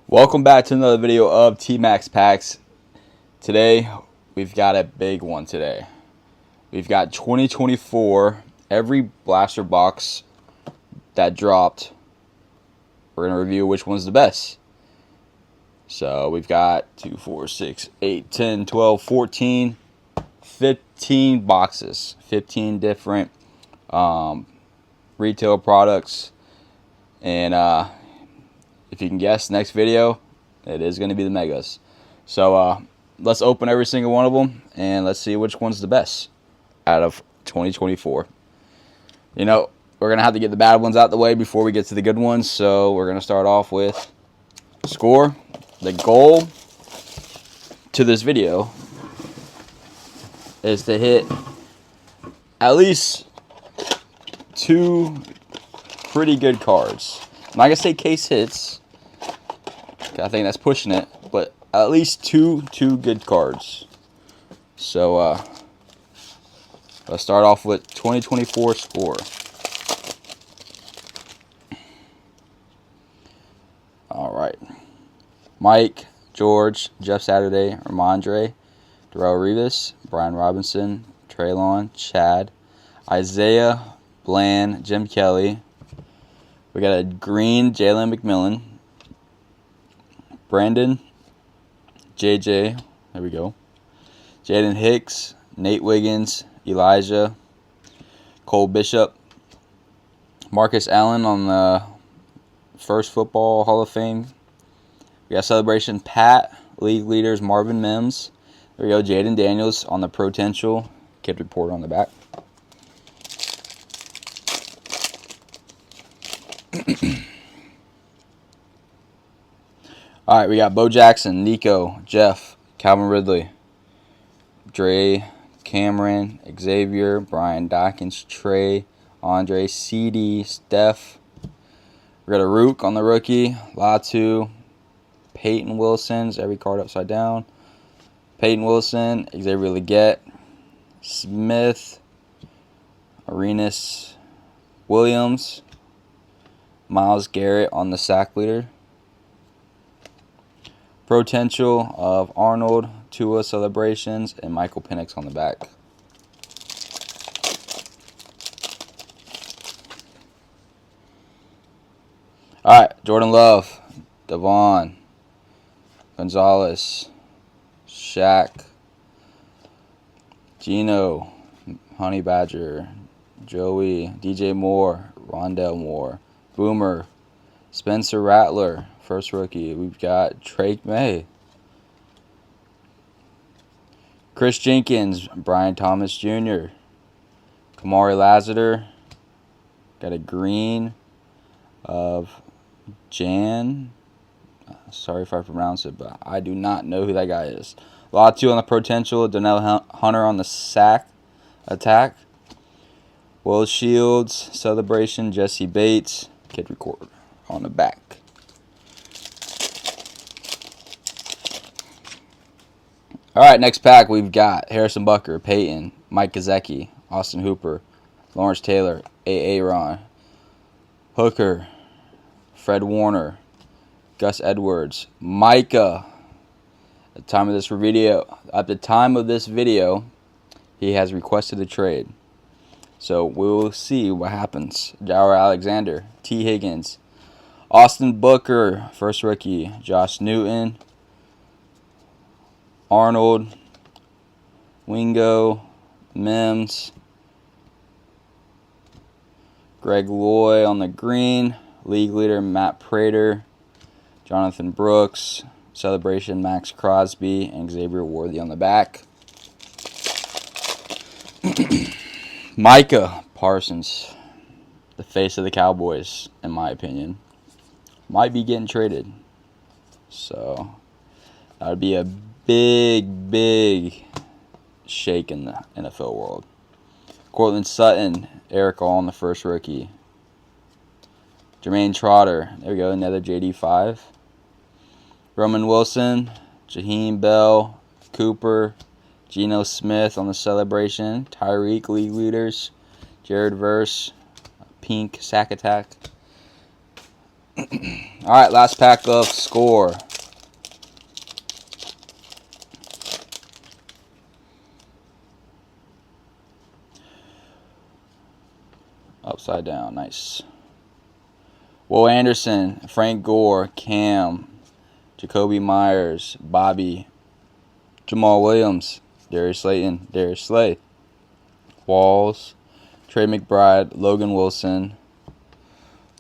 Welcome back to another video of T-Max Packs. Today, we've got a big one today. We've got 2024, every blaster box that dropped. We're going to review which one's the best. So, we've got 2, 4, 6, 8, 10, 12, 14, 15 boxes. 15 different retail products. And, if you can guess, next video, it is going to be the Megas. So, let's open every single one of them, and let's see which one's the best out of 2024. You know, we're going to have to get the bad ones out the way before we get to the good ones, so we're going to start off with score. The goal to this video is to hit at least 2 pretty good cards. I'm not going to say case hits. I think that's pushing it, but at least two good cards. So let's start off with 2024 score. All right, Mike, George, Jeff Saturday, Ramondre, Darrell Rivas, Brian Robinson, Traylon, Chad, Isaiah, Bland, Jim Kelly. We got a green Jalen McMillan, Brandon, JJ, there we go, Jaden Hicks, Nate Wiggins, Elijah, Cole Bishop, Marcus Allen on the first Football Hall of Fame. We got Celebration Pat, League Leaders Marvin Mims. There we go, Jaden Daniels on the Potential, Kid Report on the back. All right, we got Bo Jackson, Nico, Jeff, Calvin Ridley, Dre, Cameron, Xavier, Brian Dawkins, Trey, Andre, CD, Steph. We got a Rook on the rookie, Latu, Peyton Wilson's, every card upside down. Peyton Wilson, Xavier Legette, Smith, Arenas, Williams, Myles Garrett on the sack leader. Potential of Arnold, Tua Celebrations, and Michael Penix on the back. All right, Jordan Love, Devon, Gonzalez, Shaq, Gino, Honey Badger, Joey, DJ Moore, Rondell Moore, Boomer, Spencer Rattler, first rookie. We've got Drake May, Chris Jenkins, Brian Thomas Jr., Kamari Lassiter. Got a green of Jan. Sorry if I pronounce it, but I do not know who that guy is. Latu on the Potential, Donnell Hunter on the sack attack. Will Shields, Celebration, Jesse Bates, Kid Record on the back. All right, next pack we've got Harrison Bucker, Peyton, Mike Gesicki, Austin Hooper, Lawrence Taylor, A.A. Ron, Hooker, Fred Warner, Gus Edwards, Micah. At the time of this video, he has requested a trade. So we'll see what happens. Jair Alexander, T. Higgins, Austin Booker, first rookie, Josh Newton, Arnold, Wingo, Mims, Greg Loy on the green, league leader Matt Prater, Jonathan Brooks, Celebration Max Crosby, and Xavier Worthy on the back. Micah Parsons, the face of the Cowboys, in my opinion, might be getting traded. So that would be a big shake in the NFL world. Cortland Sutton, Eric All on the first rookie. Jermaine Trotter, there we go, another JD5. Roman Wilson, Jaheim Bell, Cooper, Geno Smith on the Celebration, Tyreek, league leaders, Jared Verse, Pink, sack attack. All right, last pack of Score. Upside down, nice. Will Anderson, Frank Gore, Cam, Jacoby Myers, Bobby, Jamal Williams, Darius Slayton, Darius Slay, Walls, Trey McBride, Logan Wilson,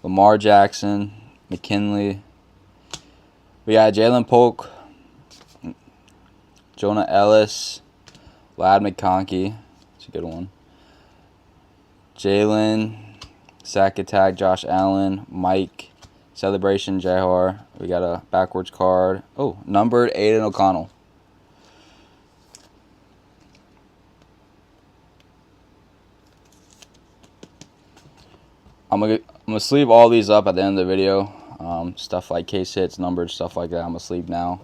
Lamar Jackson, McKinley. We got Jalen Polk, Jonah Ellis, Lad McConkey. That's a good one. Jalen, Sack Attack, Josh Allen, Mike, Celebration, Jahar. We got a backwards card. Oh, numbered Aiden O'Connell. I'm gonna sleeve all these up at the end of the video. Stuff like case hits, numbered, stuff like that. I'm gonna sleeve now.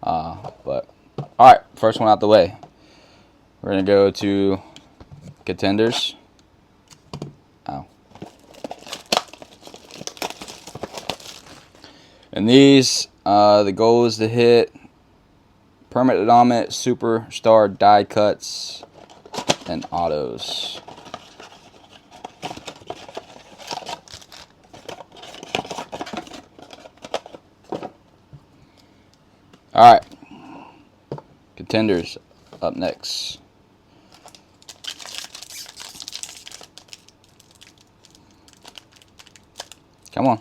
But all right, first one out the way. We're gonna go to contenders. Ow. And these, the goal is to hit permanent dominant, superstar die cuts, and autos. All right, contenders up next. Come on.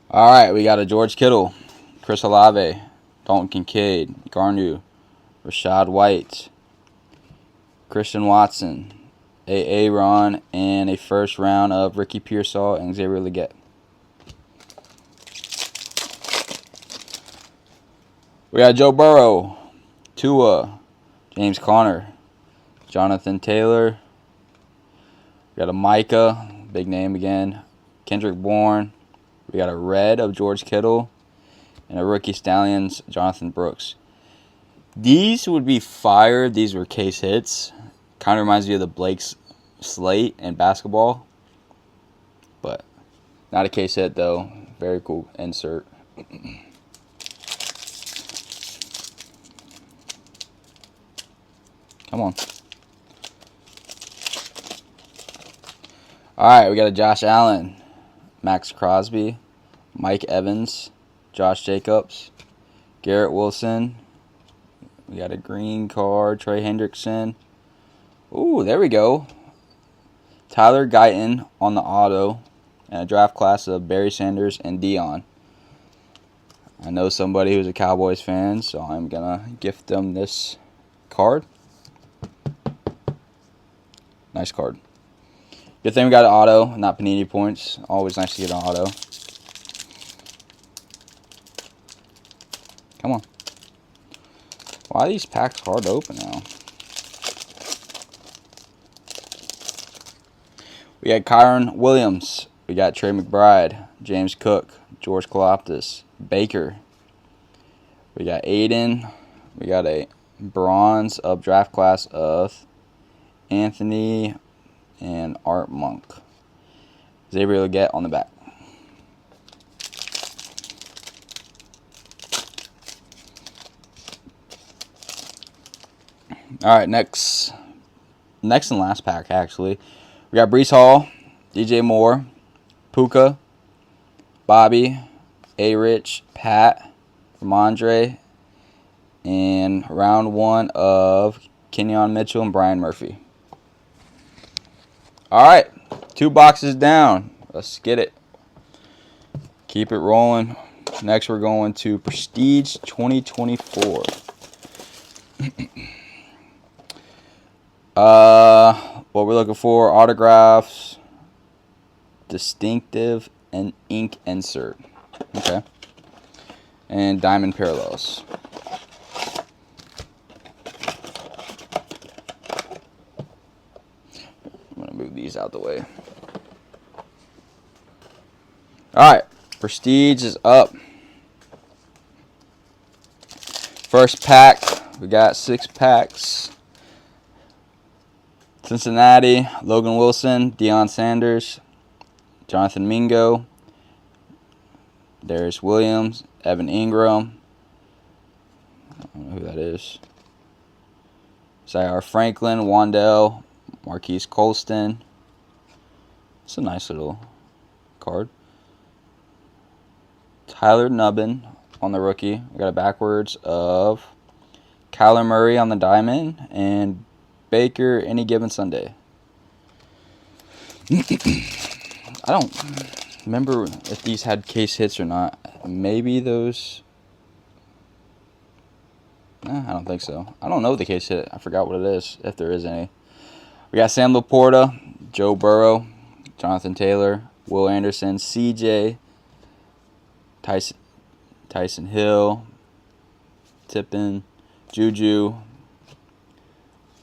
All right, we got a George Kittle, Chris Olave, Dalton Kincaid, Garnu, Rashad White, Christian Watson, A.A. Ron, and a first round of Ricky Pearsall and Xavier Legette. We got Joe Burrow, Tua, James Conner, Jonathan Taylor. We got a Micah, big name again, Kendrick Bourne. We got a red of George Kittle and a rookie Stallions, Jonathan Brooks. These would be fire. These were case hits. Kind of reminds me of the Blake's slate in basketball. But not a case hit, though. Very cool insert. Come on. All right, we got a Josh Allen, Max Crosby, Mike Evans, Josh Jacobs, Garrett Wilson. We got a green card, Trey Hendrickson. Ooh, there we go. Tyler Guyton on the auto, and a draft class of Barry Sanders and Dion. I know somebody who's a Cowboys fan, so I'm going to gift them this card. Nice card. Good thing we got an auto, not Panini points. Always nice to get an auto. Come on. Why are these packs hard to open now? We got Kyron Williams. We got Trey McBride, James Cook, George Kaloptis, Baker. We got Aiden. We got a bronze of draft class of Anthony and Art Monk. Xavier Legette on the back. All right, next and last pack, actually. We got Breece Hall, DJ Moore, Puka, Bobby, A-Rich, Pat, Ramondre, and round one of Kenyon Mitchell and Brian Murphy. All right, 2 boxes down. Let's get it. Keep it rolling. Next, we're going to Prestige 2024. What we're looking for: autographs, distinctive, and ink insert. Okay. And diamond parallels. I'm going to move these out the way. Alright. Prestige is up. First pack. We got 6 packs. Cincinnati, Logan Wilson, Deion Sanders, Jonathan Mingo, Darius Williams, Evan Ingram. I don't know who that is. Zaire Franklin, Wandell, Marquise Colston. It's a nice little card. Tyler Nubbin on the rookie. We got a backwards of Kyler Murray on the diamond and Baker any given Sunday. I don't remember if these had case hits or not. Maybe those. I don't think so. I don't know the case hit. I forgot what it is, if there is any. We got Sam Laporta, Joe Burrow, Jonathan Taylor, Will Anderson, CJ, Tyson Hill, Tippin, Juju,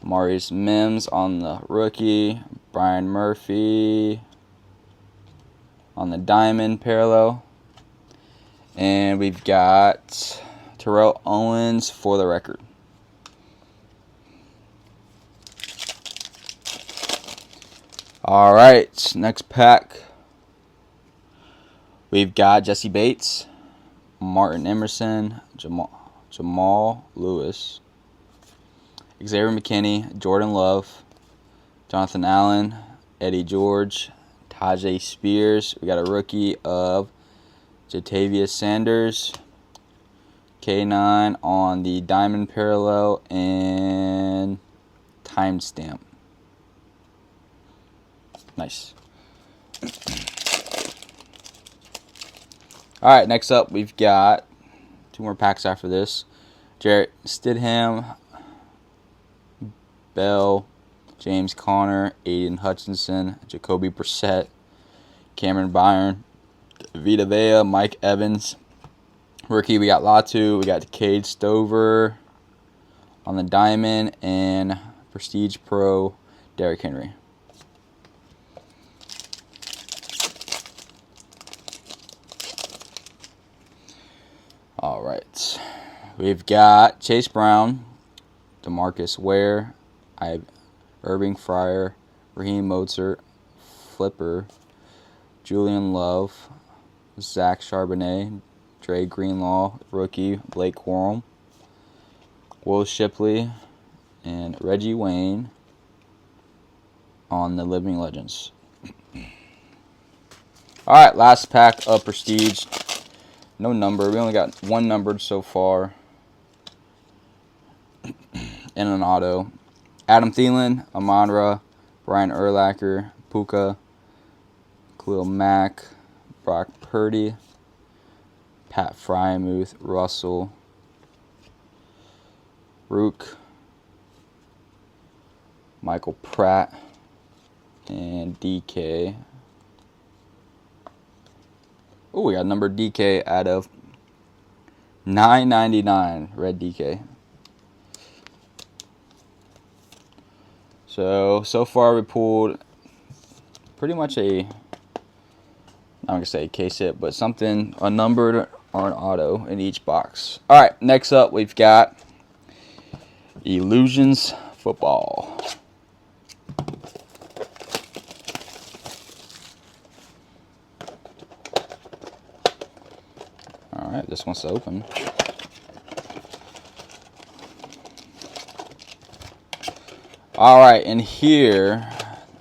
Maurice Mims on the rookie, Brian Murphy on the diamond parallel, and we've got Terrell Owens for the record. All right, next pack. We've got Jesse Bates, Martin Emerson, Jamal Lewis, Xavier McKinney, Jordan Love, Jonathan Allen, Eddie George, Tajay Spears. We got a rookie of Jatavius Sanders, K9 on the diamond parallel, and timestamp. Nice. All right, next up we've got 2 more packs after this. Jarrett Stidham, Bell, James Conner, Aiden Hutchinson, Jacoby Brissett, Cameron Byron, Vita Vea, Mike Evans. Rookie, we got Latu, we got Cade Stover on the diamond, and Prestige Pro, Derrick Henry. All right, we've got Chase Brown, DeMarcus Ware, Irving Fryer, Raheem Mostert, Flipper, Julian Love, Zach Charbonnet, Dre Greenlaw, rookie, Blake Corum, Will Shipley, and Reggie Wayne on the Living Legends. All right, last pack of Prestige. No number. We only got 1 numbered so far. And an auto. Adam Thielen, Amon-Ra, Brian Urlacher, Puka, Khalil Mack, Brock Purdy, Pat Frymuth, Russell, Rook, Michael Pratt, and DK. Oh, we got numbered DK out of 999, red DK. So far we pulled pretty much I'm not going to say a case hit, but something, a numbered or an auto in each box. All right, next up we've got Illusions Football. All right, this one's open. All right, and here,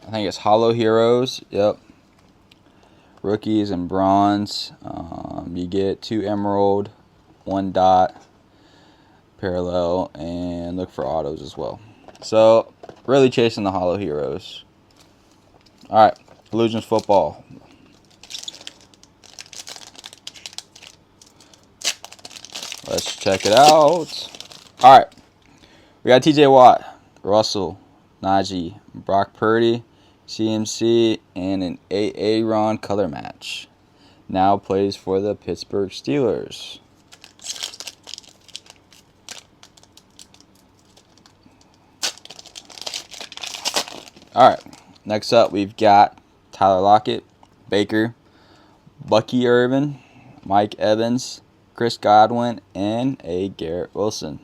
I think it's Hollow Heroes. Yep. Rookies and bronze. You get 2 emerald, 1 dot, parallel, and look for autos as well. So, really chasing the Hollow Heroes. All right, Illusions Football. Let's check it out. All right, we got TJ Watt, Russell, Najee, Brock Purdy, CMC, and an Aaron color match. Now plays for the Pittsburgh Steelers. All right, next up we've got Tyler Lockett, Baker, Bucky Irvin, Mike Evans, Chris Godwin, and a Garrett Wilson.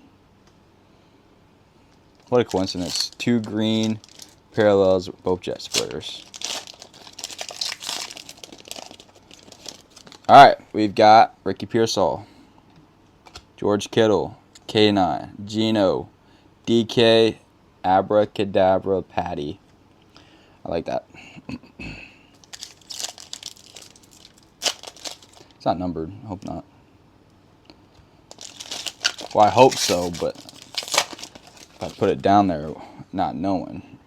What a coincidence. 2 green, parallels both jet splitters. All right, we've got Ricky Pearsall, George Kittle, K9, Gino, DK, Abracadabra, Patty. I like that. It's not numbered. I hope not. Well, I hope so, but if I put it down there not knowing.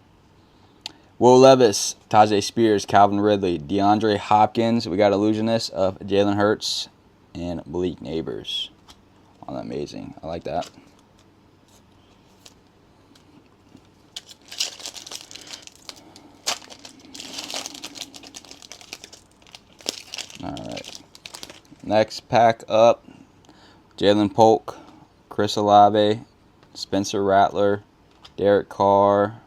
Will Levis, Tajay Spears, Calvin Ridley, DeAndre Hopkins. We got Illusionist of Jalen Hurts and Malik Neighbors. Oh, amazing. I like that. Alright. Next pack up. Jalen Polk, Chris Olave, Spencer Rattler, Derek Carr,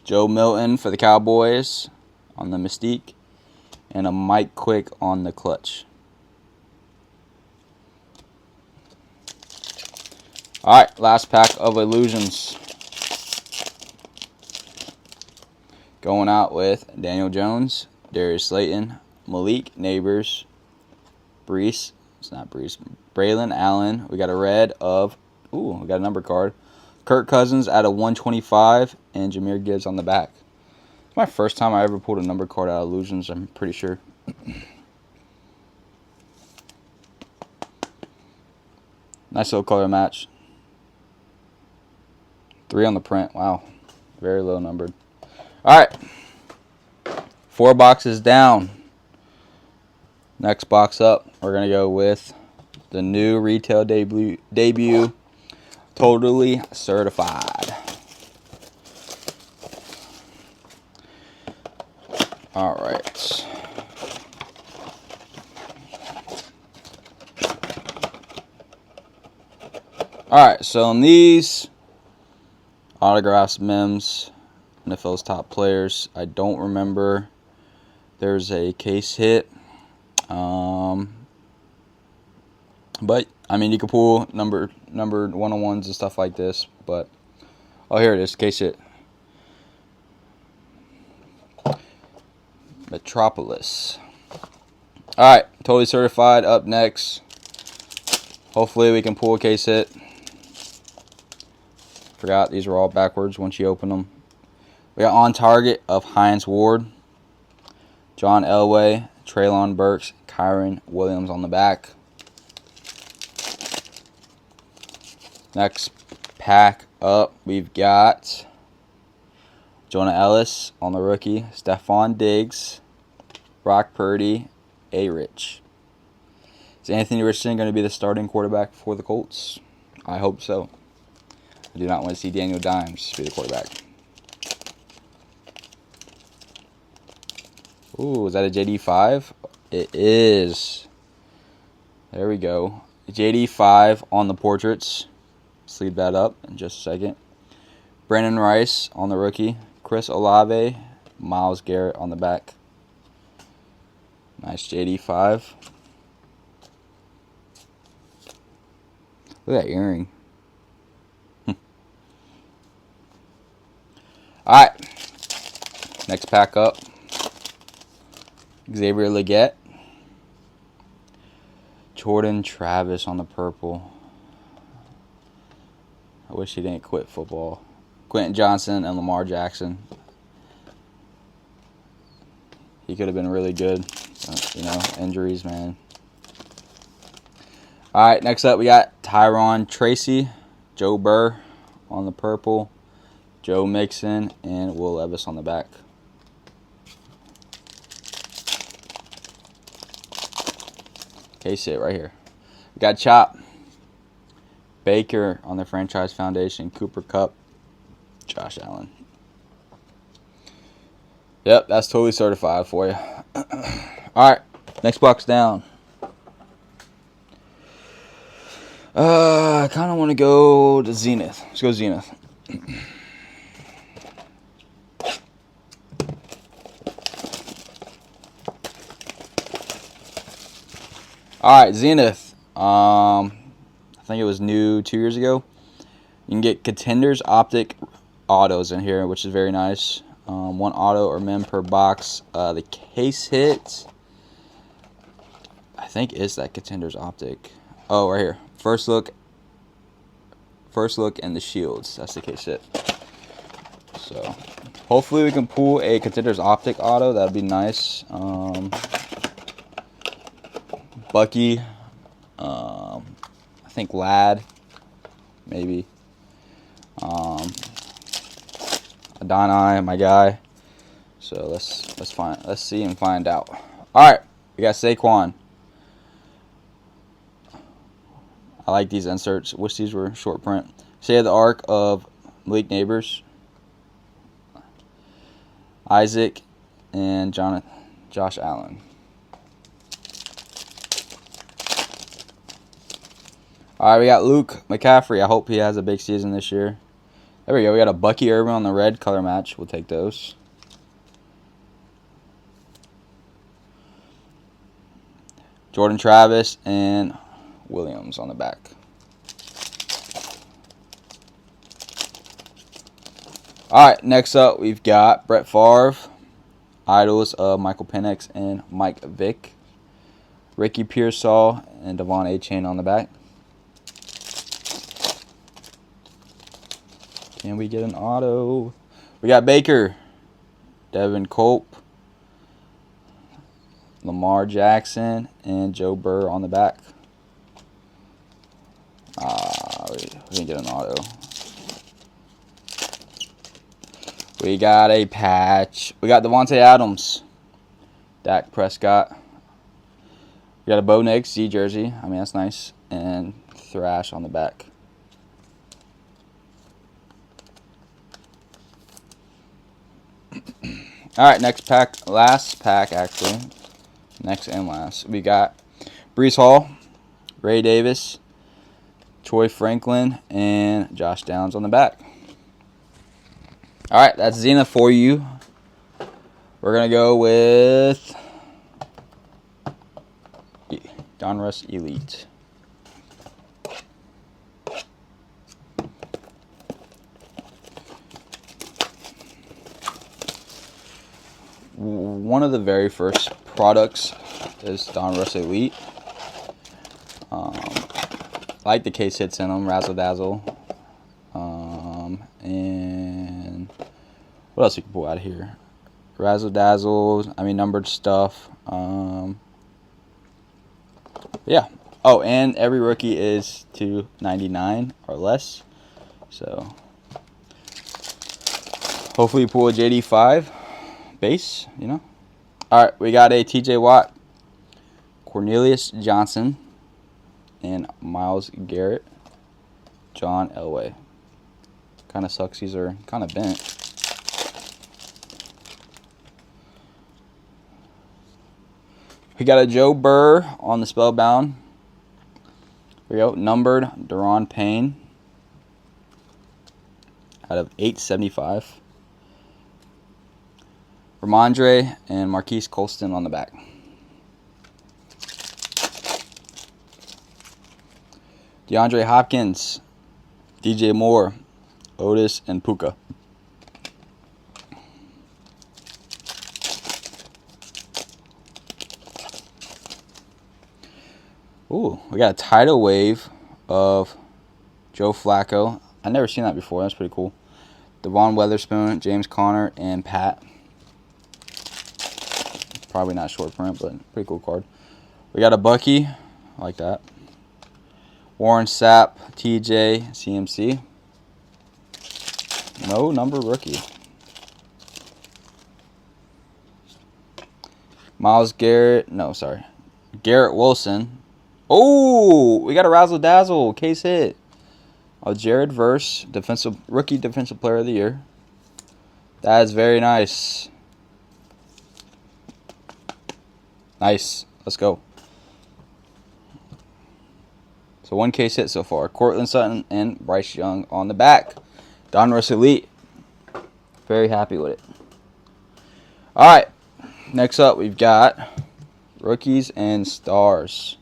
Joe Milton for the Cowboys on the Mystique, and a Mike Quick on the Clutch. Alright, last pack of Illusions. Going out with Daniel Jones, Darius Slayton, Malik Neighbors, Breece, it's not Breece, Braylon Allen. We got a red of, ooh, we got a number card. Kirk Cousins out of 125, and Jahmyr Gibbs on the back. It's my first time I ever pulled a number card out of Illusions, I'm pretty sure. Nice little color match. 3 on the print. Wow. Very low numbered. Alright. 4 boxes down. Next box up, we're going to go with the new retail debut Totally Certified. Alright. Alright, so in these autographs, mems, NFL's top players, I don't remember. There's a case hit. But I mean, you can pull numbered 101s and stuff like this. But oh, here it is, case hit. Metropolis. All right, Totally Certified up next. Hopefully we can pull a case hit. Forgot these were all backwards once you open them. We got On Target of Hines Ward, John Elway, Treylon Burks, Kyron Williams on the back. Next pack up, we've got Jonah Ellis on the rookie, Stephon Diggs, Brock Purdy, A-Rich. Is Anthony Richardson going to be the starting quarterback for the Colts? I hope so. I do not want to see Daniel Dimes be the quarterback. Ooh, is that a JD5? It is. There we go. JD5 on the portraits. Sleeve that up in just a second. Brandon Rice on the rookie. Chris Olave, Myles Garrett on the back. Nice JD5. Look at that earring. Alright. Next pack up. Xavier Legette. Jordan Travis on the purple. I wish he didn't quit football. Quentin Johnson and Lamar Jackson. He could have been really good. You know, injuries, man. Alright, next up we got Tyron Tracy, Joe Burr on the purple, Joe Mixon, and Will Levis on the back. Case it right here. We got Chop, Baker on the Franchise Foundation, Cooper Kupp, Josh Allen. Yep, that's Totally Certified for you. Alright, next box down. I kind of want to go to Zenith. Let's go Zenith. Alright, Zenith. I think it was new 2 years ago. You can get Contenders autos in here, which is very nice. 1 auto or mem per box. The case hit, I think, is that Contenders Optic. Oh, right here. First look and the shields. That's the case hit. So hopefully we can pull a Contenders Optic auto. That'd be nice. Bucky. I think Lad. Maybe. Adonai, my guy. So let's see and find out. All right, we got Saquon. I like these inserts. Wish these were short print. Say the arc of Malik Neighbors, Isaac, and Josh Allen. All right, we got Luke McCaffrey. I hope he has a big season this year. There we go. We got a Bucky Urban on the red color match. We'll take those. Jordan Travis and Williams on the back. All right, next up we've got Brett Favre, idols of Michael Penix and Mike Vick, Ricky Pearsall and Devon A-Chain on the back. Can we get an auto? We got Baker, Devin Culp, Lamar Jackson, and Joe Burr on the back. We didn't get an auto. We got a patch. We got Devontae Adams, Dak Prescott. We got a Bo Nix Z jersey. I mean, that's nice. And Thrash on the back. All right, next pack, last pack actually. Next and last. We got Breece Hall, Ray Davis, Troy Franklin, and Josh Downs on the back. All right, that's Zenith for you. We're going to go with Donruss Elite. One of the very first products is Donruss Elite. I like the case hits in them, Razzle Dazzle. And what else you can pull out of here? Razzle Dazzle, I mean numbered stuff. Yeah. Oh, and every rookie is $2.99 or less. So hopefully you pull a JD5 base, you know. All right, we got a TJ Watt, Cornelius Johnson, and Myles Garrett, John Elway. Kind of sucks these are kind of bent. We got a Joe Burr on the Spellbound. Here we go, numbered Daron Payne out of 875. Ramondre and Marquise Colston on the back. DeAndre Hopkins, DJ Moore, Otis, and Puka. Ooh, we got a tidal wave of Joe Flacco. I've never seen that before. That's pretty cool. Devon Witherspoon, James Conner, and Pat. Probably not short print, but pretty cool card. We got a Bucky. I like that. Warren Sapp, TJ, CMC. No number rookie. Myles Garrett. No, sorry. Garrett Wilson. Oh, we got a Razzle Dazzle case hit. Jared Verse, rookie defensive player of the year. That is very nice. Nice. Let's go. So one case hit so far. Cortland Sutton and Bryce Young on the back. Donruss Elite. Very happy with it. All right. Next up, we've got rookies and stars.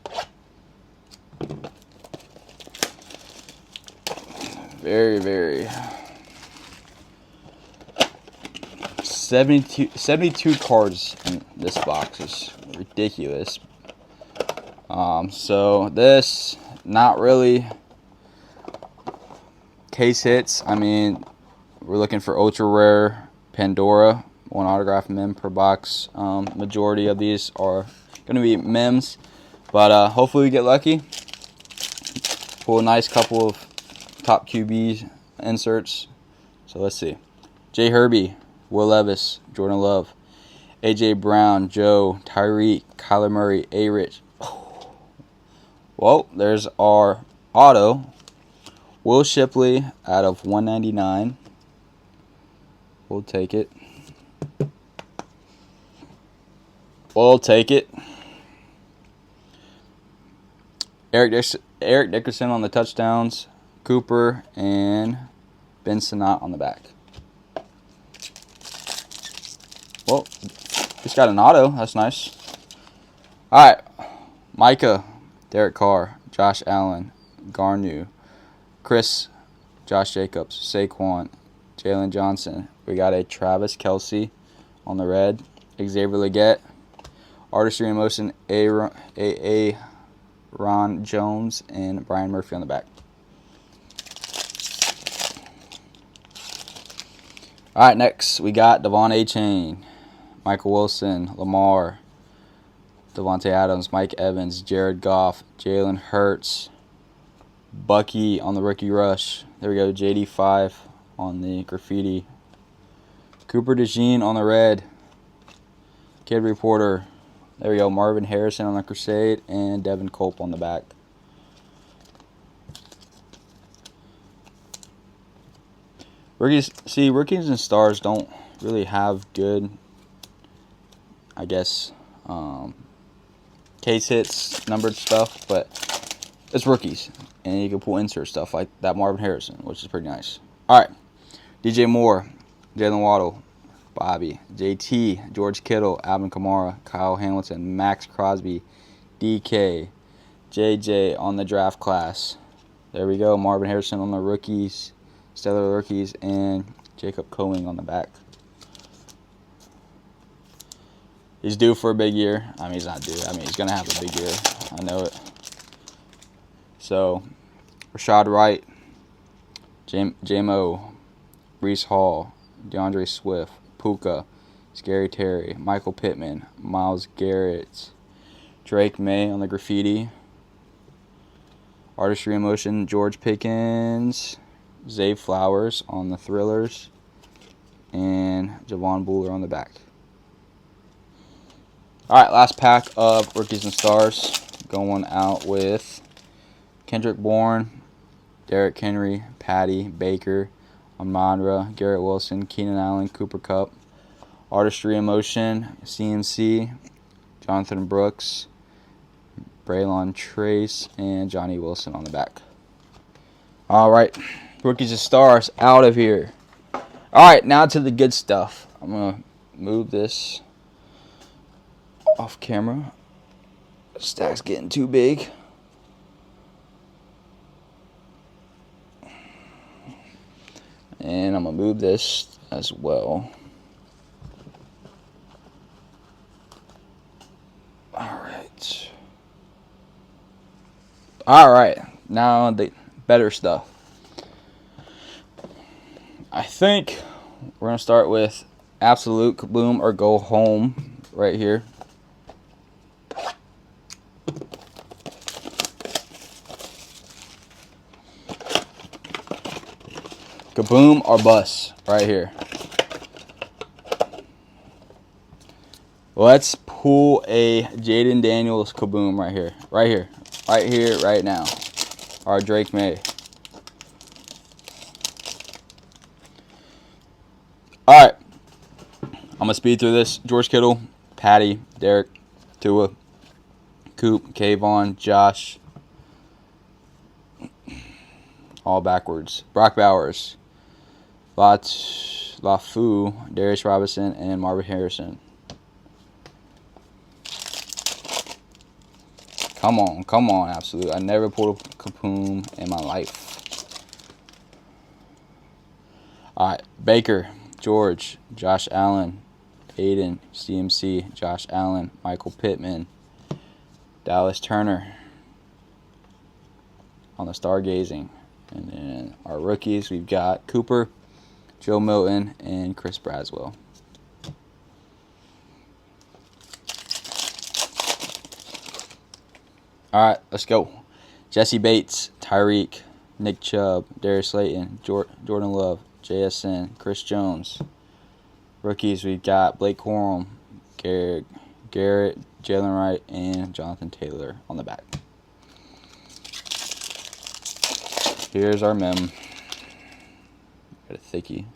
Very, very 72 cards in this box is ridiculous. So this, not really case hits. I mean, we're looking for ultra rare Pandora, 1 autograph mem per box. Majority of these are going to be mems, but hopefully we get lucky. Pull a nice couple of top QB inserts. So let's see. Jay Herbie, Will Levis, Jordan Love, A.J. Brown, Joe, Tyreek, Kyler Murray, A-Rich. Well, there's our auto. Will Shipley out of 199. We'll take it. We'll take it. Eric Dickerson on the touchdowns. Cooper and Ben Sinnott on the back. Well, just got an auto. That's nice. All right. Micah, Derek Carr, Josh Allen, Garnu, Chris, Josh Jacobs, Saquon, Jalen Johnson. We got a Travis Kelce on the red. Xavier Legette. Artistry in Motion, A. Ron Jones, and Brian Murphy on the back. All right, next we got Devon A-Chain, Michael Wilson, Lamar, Devontae Adams, Mike Evans, Jared Goff, Jalen Hurts, Bucky on the rookie rush. There we go, JD5 on the graffiti. Cooper DeJean on the red. Kid Reporter. There we go, Marvin Harrison on the Crusade, and Devin Culp on the back. Rookies and stars don't really have good, I guess, case hits, numbered stuff, but it's rookies. And you can pull insert stuff like that Marvin Harrison, which is pretty nice. All right, DJ Moore, Jalen Waddle, Bobby, JT, George Kittle, Alvin Kamara, Kyle Hamilton, Max Crosby, DK, JJ on the draft class. There we go, Marvin Harrison on the rookies, stellar rookies, and Jacob Coing on the back. He's due for a big year. I mean, he's not due. I mean, he's going to have a big year. I know it. So, Rashad Wright, J-Mo, Breece Hall, DeAndre Swift, Puka, Scary Terry, Michael Pittman, Myles Garrett, Drake May on the graffiti, Artistry in Motion, George Pickens, Zay Flowers on the thrillers, and Javon Buller on the back. All right, last pack of Rookies and Stars. Going out with Kendrick Bourne, Derrick Henry, Patty, Baker, Amon-Ra, Garrett Wilson, Keenan Allen, Cooper Kupp, Artistry in Motion, CMC, Jonathan Brooks, Braylon Trace, and Johnny Wilson on the back. All right, Rookies and Stars out of here. All right, now to the good stuff. I'm going to move this off camera. Stack's getting too big. And I'm going to move this as well. Alright. Alright. Now the better stuff. I think we're going to start with Absolute Kaboom or Go Home right here. Kaboom or bust right here. Let's pull a Jaden Daniels Kaboom right here. Right here. Right here, right now. Or Drake May. Alright. I'm going to speed through this. George Kittle, Patty, Derek, Tua, Coop, Kayvon, Josh. All backwards. Brock Bowers. LaFou, Darius Robinson, and Marvin Harrison. Come on, Absolute. I never pulled a Kaboom in my life. Alright, Baker, George, Josh Allen, Aiden, CMC, Josh Allen, Michael Pittman, Dallas Turner on the stargazing. And then our rookies, we've got Cooper, Joe Milton, and Chris Braswell. All right, let's go. Jesse Bates, Tyreek, Nick Chubb, Darius Slayton, Jordan Love, JSN, Chris Jones. Rookies, we've got Blake Corum, Garrett, Jalen Wright, and Jonathan Taylor on the back. Here's our mem. Got a thickie.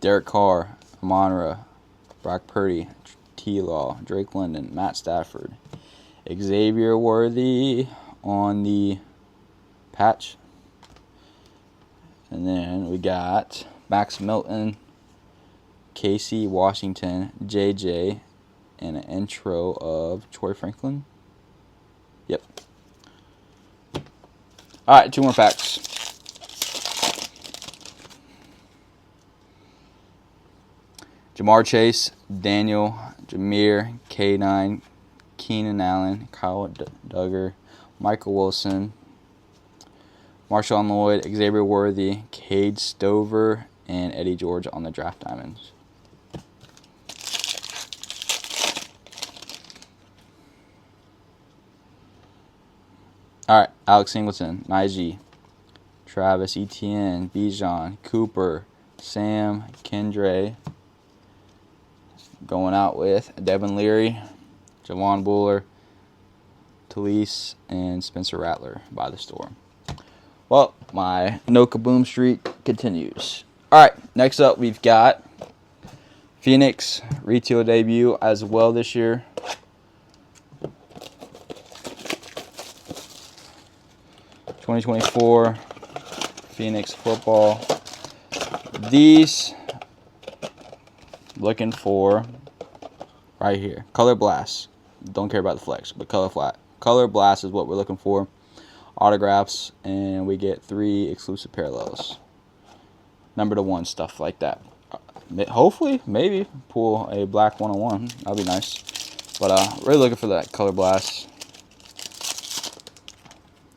Derek Carr, Amon-Ra, Brock Purdy, T-Law, Drake London, Matt Stafford, Xavier Worthy on the patch. And then we got Max Milton, Casey Washington, JJ, and an intro of Troy Franklin. Yep. All right, 2 more packs. Jamar Chase, Daniel, Jameer, K9, Keenan Allen, Kyle Duggar, Michael Wilson, Marshawn Lloyd, Xavier Worthy, Cade Stover, and Eddie George on the draft diamonds. All right, Alex Singleton, Najee, Travis Etienne, Bijan, Cooper, Sam, Kendre. Going out with Devin Leary, Javon Buller, Talise, and Spencer Rattler by the store. Well, my no kaboom streak continues. All right, next up we've got Phoenix retail debut as well this year. '24 Phoenix football. These looking for right here. Color Blast. Don't care about the flex, but Color Blast is what we're looking for. Autographs, and we get 3 exclusive parallels. Number to 1, stuff like that. Hopefully, maybe pull a black 101. That'd be nice. But really looking for that Color Blast.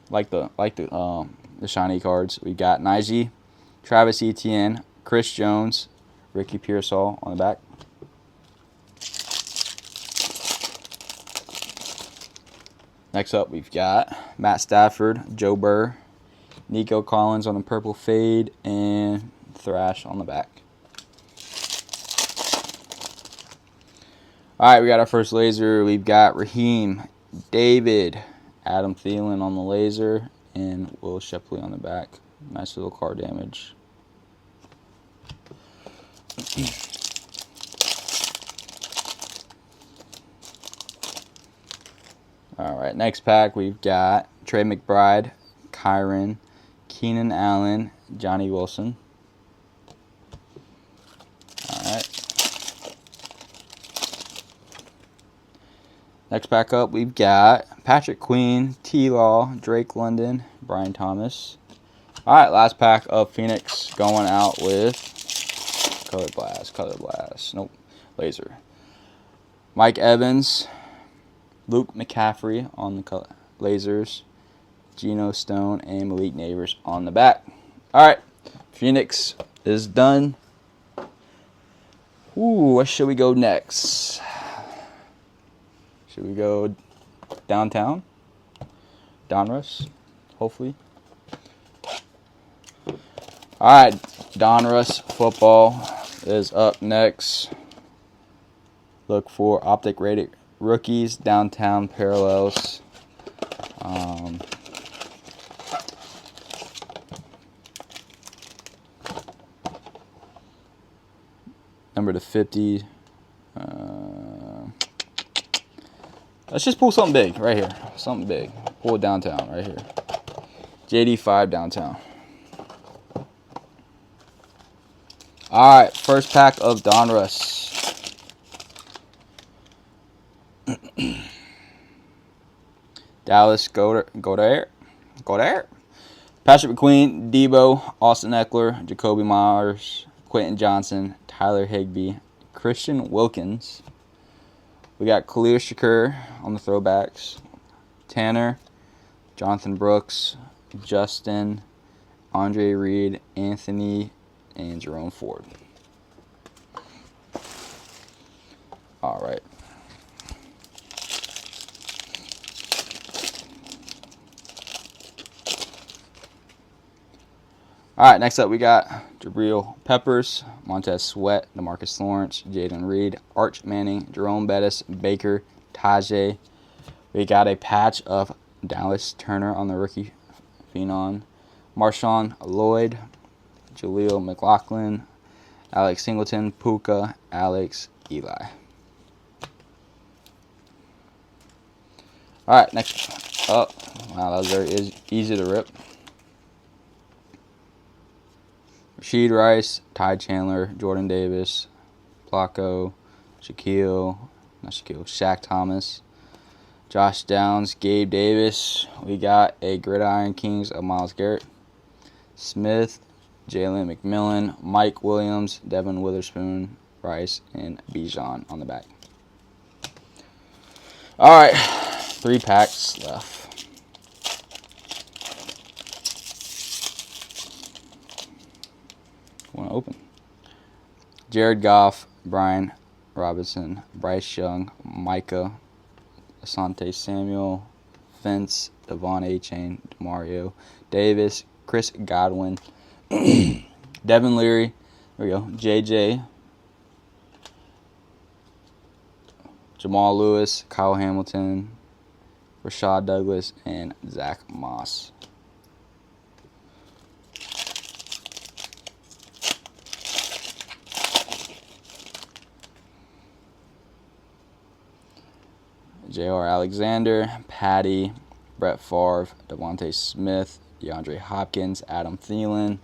Like the shiny cards. We got Najee, Travis Etienne, Chris Jones, Ricky Pearsall on the back. Next up, we've got Matt Stafford, Joe Burr, Nico Collins on the purple fade, and Thrash on the back. All right, we got our first laser. We've got Raheem, David, Adam Thielen on the laser, and Will Shepley on the back. Nice little card damage. All right, next pack we've got Trey McBride, Kyron, Keenan Allen, Johnny Wilson. All right. Next pack up we've got Patrick Queen, T-Law, Drake London, Brian Thomas. All right, last pack of Phoenix going out with Color Blast. Nope, laser. Mike Evans, Luke McCaffrey on the lasers, Geno Stone, and Malik Neighbors on the back. All right, Phoenix is done. Ooh, where should we go next? Should we go downtown? Donruss, hopefully. All right, Donruss football is up next. Look for optic rated rookies, downtown parallels. Number to 50. Let's just pull something big right here. Something big. Pull it downtown right here. JD5 downtown. All right, first pack of Donruss. Dallas Goddard. Patrick McQueen, Debo, Austin Eckler, Jacoby Myers, Quentin Johnson, Tyler Higbee, Christian Wilkins. We got Khalil Shakur on the throwbacks. Tanner, Jonathan Brooks, Justin, Andre Reed, Anthony, and Jerome Ford. All right. All right, next up we got Jabril Peppers, Montez Sweat, DeMarcus Lawrence, Jaden Reed, Arch Manning, Jerome Bettis, Baker, Tajay. We got a patch of Dallas Turner on the rookie phenom, Marshawn Lloyd, Jaleel McLaughlin, Alex Singleton, Puka, Alex, Eli. All right, next up. Wow, that was very easy to rip. Rasheed Rice, Ty Chandler, Jordan Davis, Flacco, Shaq Thomas, Josh Downs, Gabe Davis. We got a Gridiron Kings of Myles Garrett, Smith, Jalen McMillan, Mike Williams, Devin Witherspoon, Rice, and Bijan on the back. All right, 3 packs left. Want to open? Jared Goff, Brian Robinson, Bryce Young, Micah, Asante Samuel, Fence, Devon A-Chain, Demario Davis, Chris Godwin, Devin Leary, there we go, JJ, Jamal Lewis, Kyle Hamilton, Rashad Douglas, and Zach Moss. J.R. Alexander, Patty, Brett Favre, Devontae Smith, DeAndre Hopkins, Adam Thielen,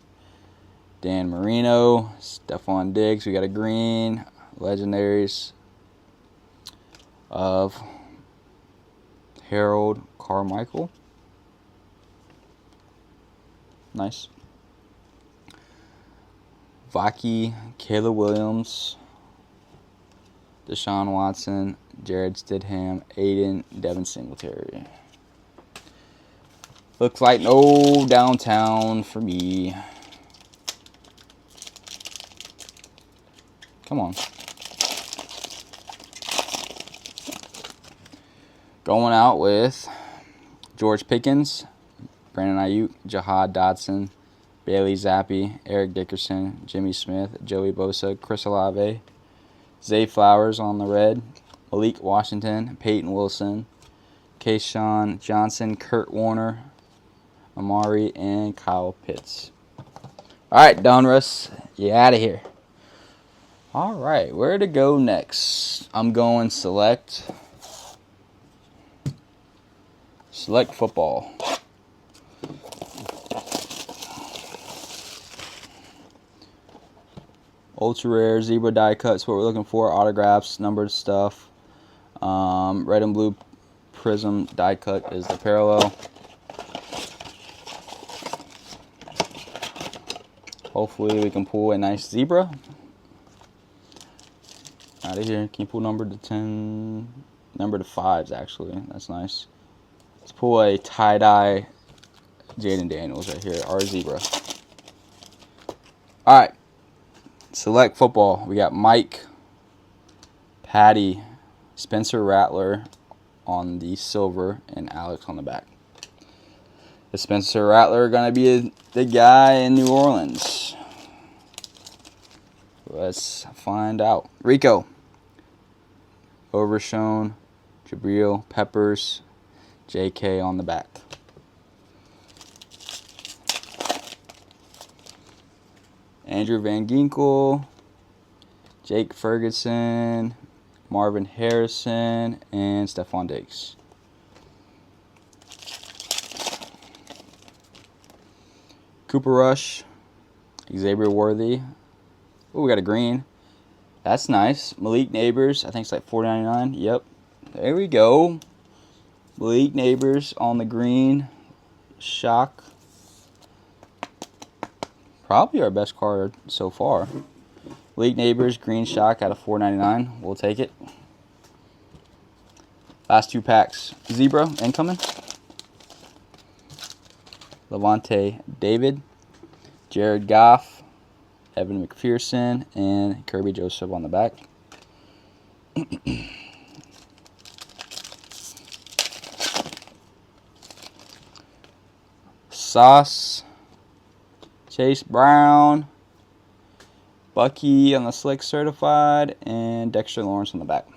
Dan Marino, Stephon Diggs. We got a green, legendaries of Harold Carmichael. Nice. Vaki, Caleb Williams, Deshaun Watson, Jared Stidham, Aiden, Devin Singletary. Looks like no downtown for me. Come on. Going out with George Pickens, Brandon Ayuk, Jahad Dotson, Bailey Zappi, Eric Dickerson, Jimmy Smith, Joey Bosa, Chris Olave, Zay Flowers on the red, Malik Washington, Peyton Wilson, Kayshawn Johnson, Kurt Warner, Amari, and Kyle Pitts. All right, Donruss, you out of here. All right, where to go next? I'm going select football. Ultra rare zebra die cuts, what we're looking for. Autographs, numbered stuff. Red and blue prism die cut is the parallel. Hopefully we can pull a nice zebra. Out of here. Can you pull number to 10? Number to 5s, actually. That's nice. Let's pull a tie-dye Jaden Daniels right here. Our zebra. All right. Select football. We got Mike, Patty, Spencer Rattler on the silver, and Alex on the back. Is Spencer Rattler going to be the guy in New Orleans? Let's find out. Rico, Overshown, Jabril Peppers, JK on the back. Andrew Van Ginkel, Jake Ferguson, Marvin Harrison, and Stephon Diggs. Cooper Rush, Xavier Worthy. Oh, we got a green. That's nice. Malik Neighbors, I think it's like $4.99. Yep. There we go. Malik Neighbors on the green. Shock. Probably our best card so far. League Neighbors, green shock out of $4.99. We'll take it. Last 2 packs. Zebra, incoming. Levante David, Jared Goff, Evan McPherson, and Kirby Joseph on the back. Sauce, Chase Brown, Bucky on the Slick Certified, and Dexter Lawrence on the back.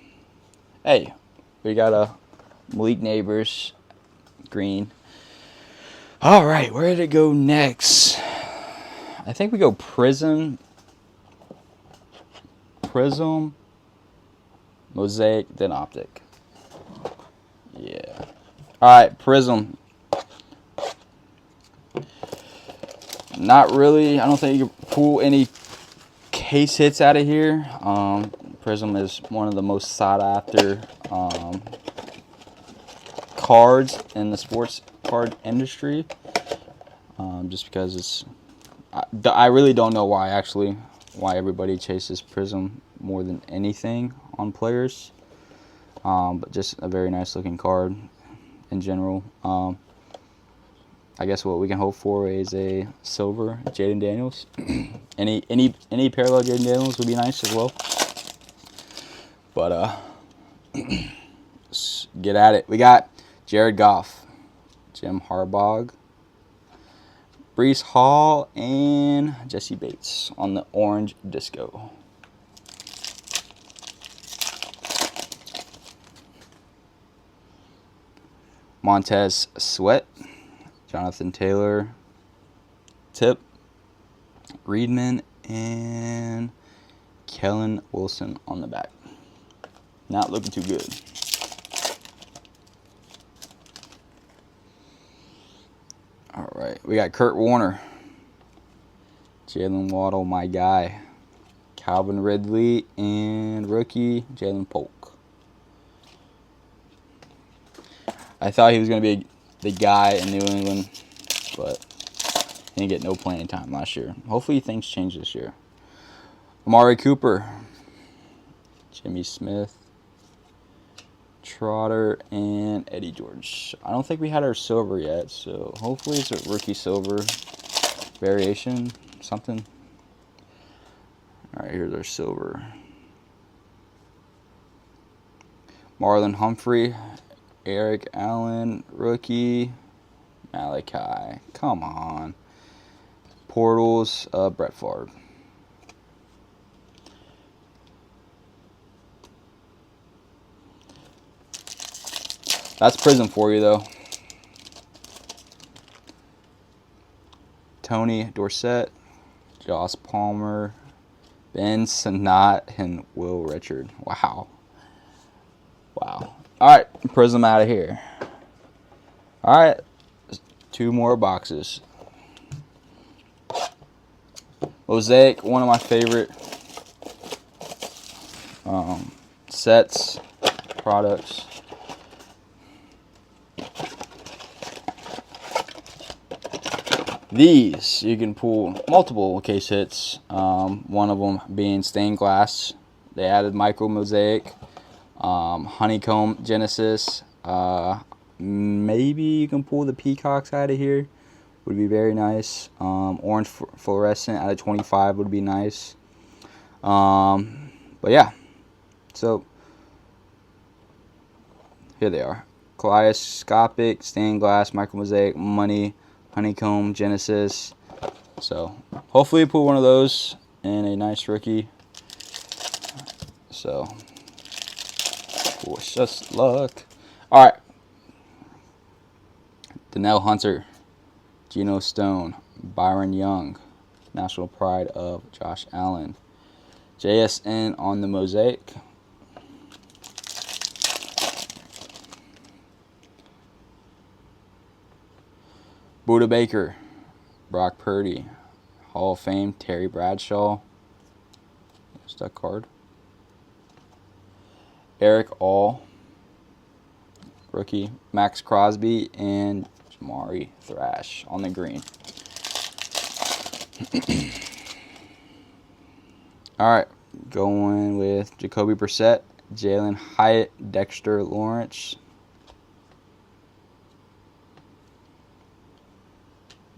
Hey, we got a Malik Neighbors green. All right, where did it go next? I think we go Prism, Mosaic, then Optic. Yeah. All right, Prism. Not really. I don't think you can pull any case hits out of here. Prism is one of the most sought after cards in the sports card industry. Just because it's, I really don't know why everybody chases Prism more than anything on players. But just a very nice looking card in general. I guess what we can hope for is a silver Jaden Daniels. any parallel Jaden Daniels would be nice as well. But let's get at it. We got Jared Goff, Jim Harbaugh, Breece Hall, and Jesse Bates on the orange disco. Montez Sweat, Jonathan Taylor, Tip, Reedman, and Kellen Wilson on the back. Not looking too good. All right, we got Kurt Warner, Jalen Waddle, my guy, Calvin Ridley, and rookie Jalen Polk. I thought he was going to be the guy in New England, but he didn't get no playing time last year. Hopefully things change this year. Amari Cooper, Jimmy Smith, Trotter, and Eddie George. I don't think we had our silver yet, so hopefully it's a rookie silver variation, something. All right, here's our silver. Marlon Humphrey, Eric Allen, rookie, Malachi. Come on. Portals, Brett Favre. That's Prism for you, though. Tony Dorsett, Josh Palmer, Ben Sinnott, and Will Richard. Wow. Wow. All right, Prism out of here. All right, 2 more boxes. Mosaic, one of my favorite sets, products. These, you can pull multiple case hits, one of them being stained glass. They added micro mosaic, honeycomb Genesis. Maybe you can pull the peacocks out of here. Would be very nice. Orange fluorescent out of 25 would be nice. But yeah, so here they are. Kaleidoscopic, stained glass, micro mosaic, money, honeycomb, Genesis. So hopefully pull one of those and a nice rookie. So wish us luck. All right. Donnell Hunter, Geno Stone, Byron Young, National Pride of Josh Allen, JSN on the mosaic. Buda Baker, Brock Purdy, Hall of Fame, Terry Bradshaw. There's that card. Eric All, rookie, Max Crosby, and Jamari Thrash on the green. All right, going with Jacoby Brissett, Jalen Hyatt, Dexter Lawrence,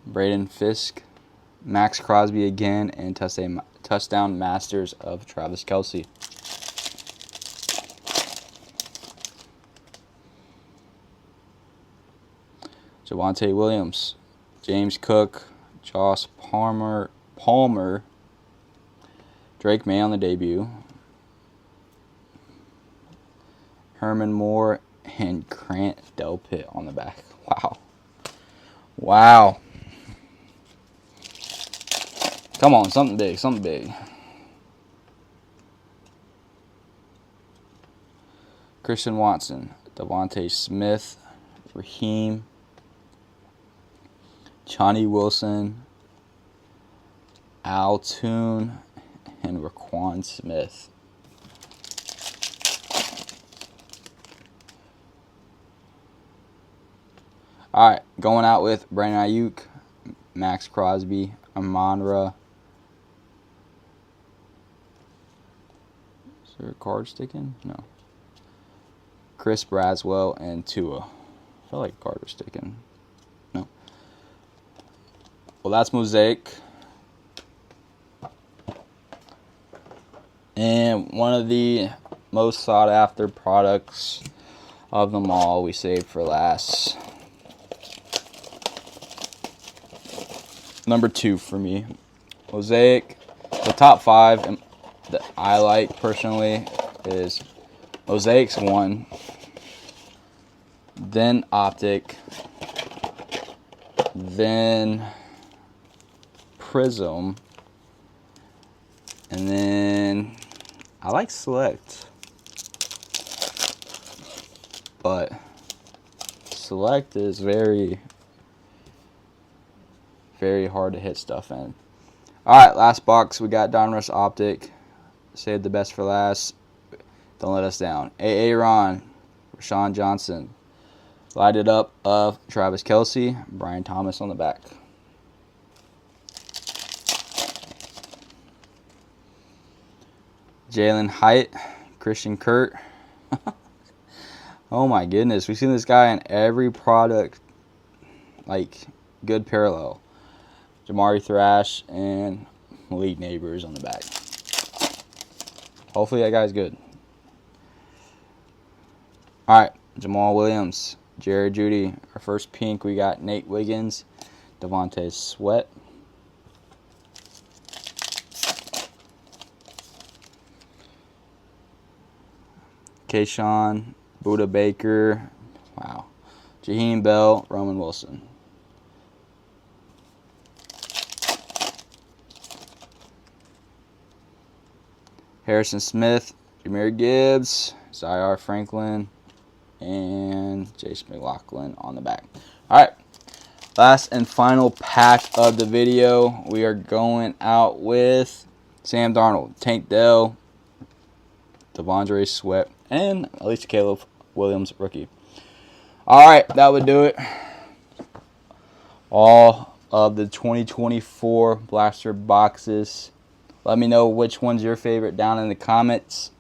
Braden Fisk, Max Crosby again, and touchdown masters of Travis Kelce. Javonte Williams, James Cook, Josh Palmer, Drake May on the debut, Herman Moore, and Grant Delpit on the back. Wow. Wow. Come on, something big, something big. Christian Watson, Devontae Smith, Raheem, Johnny Wilson, Al Toon, and Raquan Smith. All right, going out with Brandon Ayuk, Max Crosby, Amon-Ra. Is there a card sticking? No. Chris Braswell and Tua. I felt like card was sticking. No. Well, that's Mosaic. And one of the most sought after products of them all we saved for last. Number 2 for me. Mosaic. The top 5 that I like personally is Mosaic's 1, then Optic, then Prism, and then I like Select, but Select is very hard to hit stuff in. Alright, last box, we got Donruss Optic. Saved the best for last. Don't let us down. A.A. Ron, Rashawn Johnson. Lighted up of Travis Kelce, Brian Thomas on the back. Jalen Hyatt, Christian Kirk. Oh my goodness, we've seen this guy in every product, like good parallel. Jamari Thrash and Malik Neighbors on the back. Hopefully that guy's good. Alright, Jamal Williams, Jared Judy. Our first pink, we got Nate Wiggins, Devontae Sweat. Kayshawn, Buda Baker. Wow. Jaheim Bell, Roman Wilson. Harrison Smith, Jahmyr Gibbs, Zaire Franklin, and Jace McLaughlin on the back. Alright, last and final pack of the video. We are going out with Sam Darnold, Tank Dell, Devondre Sweat, and Alicia Caleb Williams, rookie. Alright, that would do it. All of the 2024 Blaster boxes. Let me know which one's your favorite down in the comments.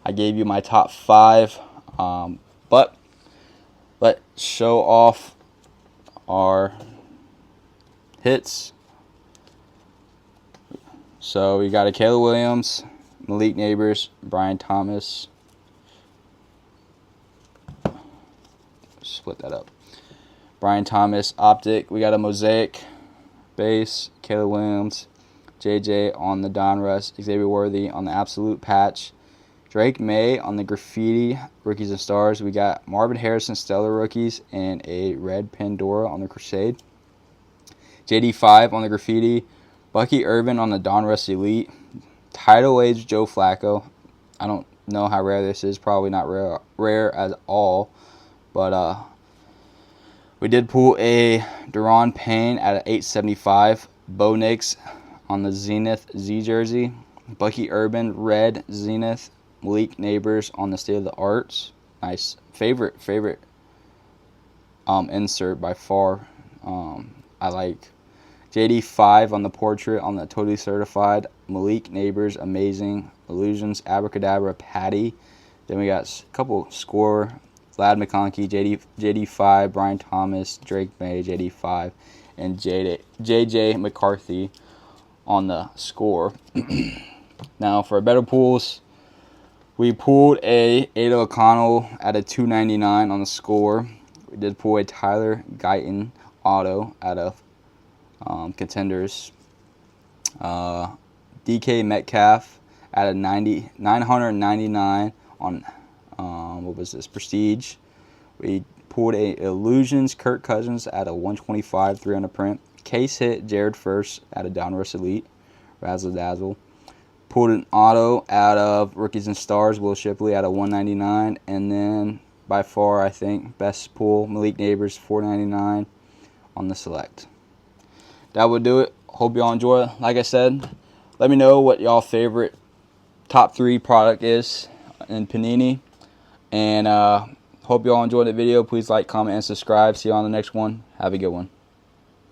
I gave you my top 5. But let's show off our hits. So we got a Caleb Williams, Malik Neighbors, Brian Thomas. Split that up. Brian Thomas, Optic. We got a Mosaic base, Caleb Williams, JJ on the Donruss, Xavier Worthy on the Absolute Patch, Drake May on the Graffiti Rookies and Stars. We got Marvin Harrison Stellar Rookies and a Red Pandora on the Crusade. JD5 on the Graffiti, Bucky Irvin on the Donruss Elite, Tidal Age Joe Flacco. I don't know how rare this is, probably not rare at all, but we did pull a Deron Payne at an 875, Bo Nix on the Zenith Z jersey, Bucky Urban Red Zenith, Malik Neighbors on the State of the Arts. Nice favorite insert by far. I like JD5 on the portrait on the Totally Certified. Malik Neighbors, Amazing. Illusions, Abracadabra, Patty. Then we got a couple score. Vlad McConkey, JD5, Brian Thomas, Drake May, JD5, and JJ McCarthy on the score. Now for better pools, we pulled a Ada O'Connell at a 299 on the score. We did pull a Tyler Guyton auto out of Contenders. DK Metcalf at a 999 on what was this, Prestige. We pulled a Illusions Kirk Cousins at a 125 300 print. Case hit Jared First at a Downrush Elite, Razzle Dazzle. Pulled an auto out of Rookies and Stars, Will Shipley at a 199, and then by far I think best pull, Malik Neighbors 499 on the select. That would do it. Hope y'all enjoy it. Like I said, let me know what y'all favorite top 3 product is in Panini, and hope y'all enjoyed the video. Please like, comment, and subscribe. See you on the next one. Have a good one.